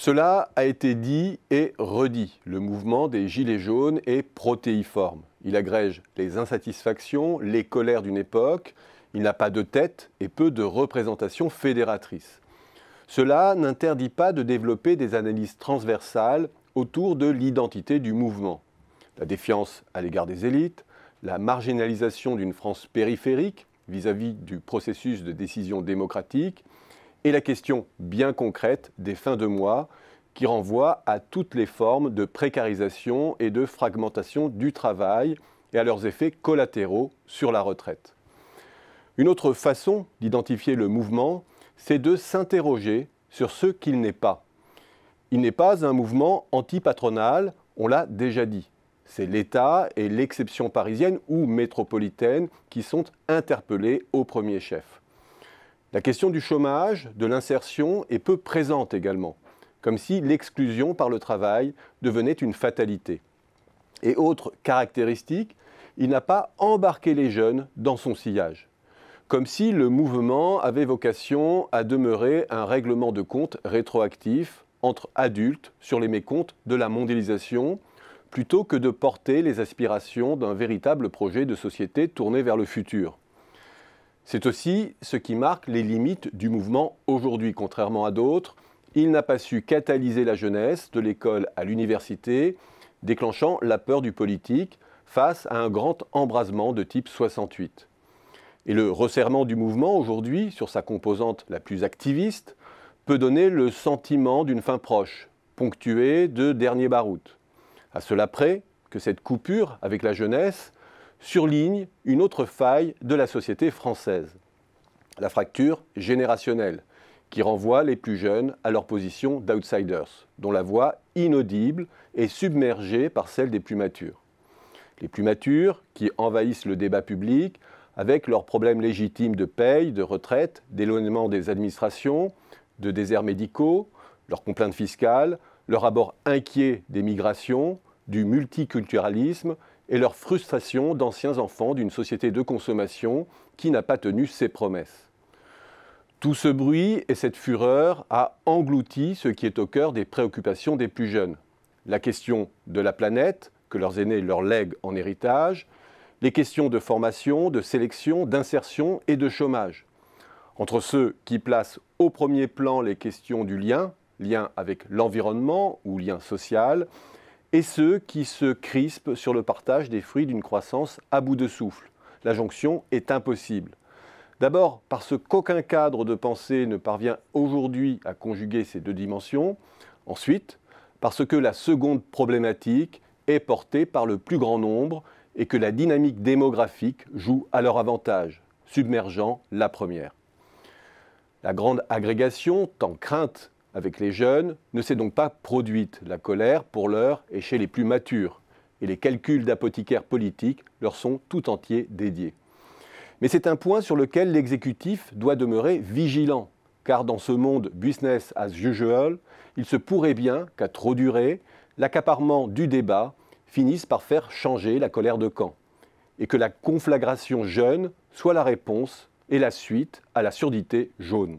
Cela a été dit et redit. Le mouvement des Gilets jaunes est protéiforme. Il agrège les insatisfactions, les colères d'une époque. Il n'a pas de tête et peu de représentation fédératrice. Cela n'interdit pas de développer des analyses transversales autour de l'identité du mouvement. La défiance à l'égard des élites, la marginalisation d'une France périphérique vis-à-vis du processus de décision démocratique, et la question bien concrète des fins de mois qui renvoie à toutes les formes de précarisation et de fragmentation du travail et à leurs effets collatéraux sur la retraite. Une autre façon d'identifier le mouvement, c'est de s'interroger sur ce qu'il n'est pas. Il n'est pas un mouvement antipatronal, on l'a déjà dit. C'est l'État et l'exception parisienne ou métropolitaine qui sont interpellés au premier chef. La question du chômage, de l'insertion est peu présente également, comme si l'exclusion par le travail devenait une fatalité. Et autre caractéristique, il n'a pas embarqué les jeunes dans son sillage, comme si le mouvement avait vocation à demeurer un règlement de compte rétroactif entre adultes sur les mécomptes de la mondialisation, plutôt que de porter les aspirations d'un véritable projet de société tourné vers le futur. C'est aussi ce qui marque les limites du mouvement aujourd'hui. Contrairement à d'autres, il n'a pas su catalyser la jeunesse de l'école à l'université, déclenchant la peur du politique face à un grand embrasement de type 68. Et le resserrement du mouvement aujourd'hui, sur sa composante la plus activiste, peut donner le sentiment d'une fin proche, ponctuée de dernier baroud. À cela près que cette coupure avec la jeunesse surligne une autre faille de la société française, la fracture générationnelle, qui renvoie les plus jeunes à leur position d'outsiders, dont la voix inaudible est submergée par celle des plus matures. Les plus matures qui envahissent le débat public avec leurs problèmes légitimes de paye, de retraite, d'éloignement des administrations, de déserts médicaux, leurs complaintes fiscales, leur abord inquiet des migrations, du multiculturalisme et leur frustration d'anciens enfants d'une société de consommation qui n'a pas tenu ses promesses. Tout ce bruit et cette fureur a englouti ce qui est au cœur des préoccupations des plus jeunes. La question de la planète, que leurs aînés leur lèguent en héritage, les questions de formation, de sélection, d'insertion et de chômage. Entre ceux qui placent au premier plan les questions du lien avec l'environnement ou lien social, et ceux qui se crispent sur le partage des fruits d'une croissance à bout de souffle. La jonction est impossible. D'abord parce qu'aucun cadre de pensée ne parvient aujourd'hui à conjuguer ces deux dimensions. Ensuite, parce que la seconde problématique est portée par le plus grand nombre et que la dynamique démographique joue à leur avantage, submergeant la première. La grande agrégation, tant crainte avec les jeunes, ne s'est donc pas produite. La colère, pour l'heure, est chez les plus matures, et les calculs d'apothicaires politiques leur sont tout entiers dédiés. Mais c'est un point sur lequel l'exécutif doit demeurer vigilant, car dans ce monde business as usual, il se pourrait bien qu'à trop durer, l'accaparement du débat finisse par faire changer la colère de camp, et que la conflagration jeune soit la réponse et la suite à la surdité jaune.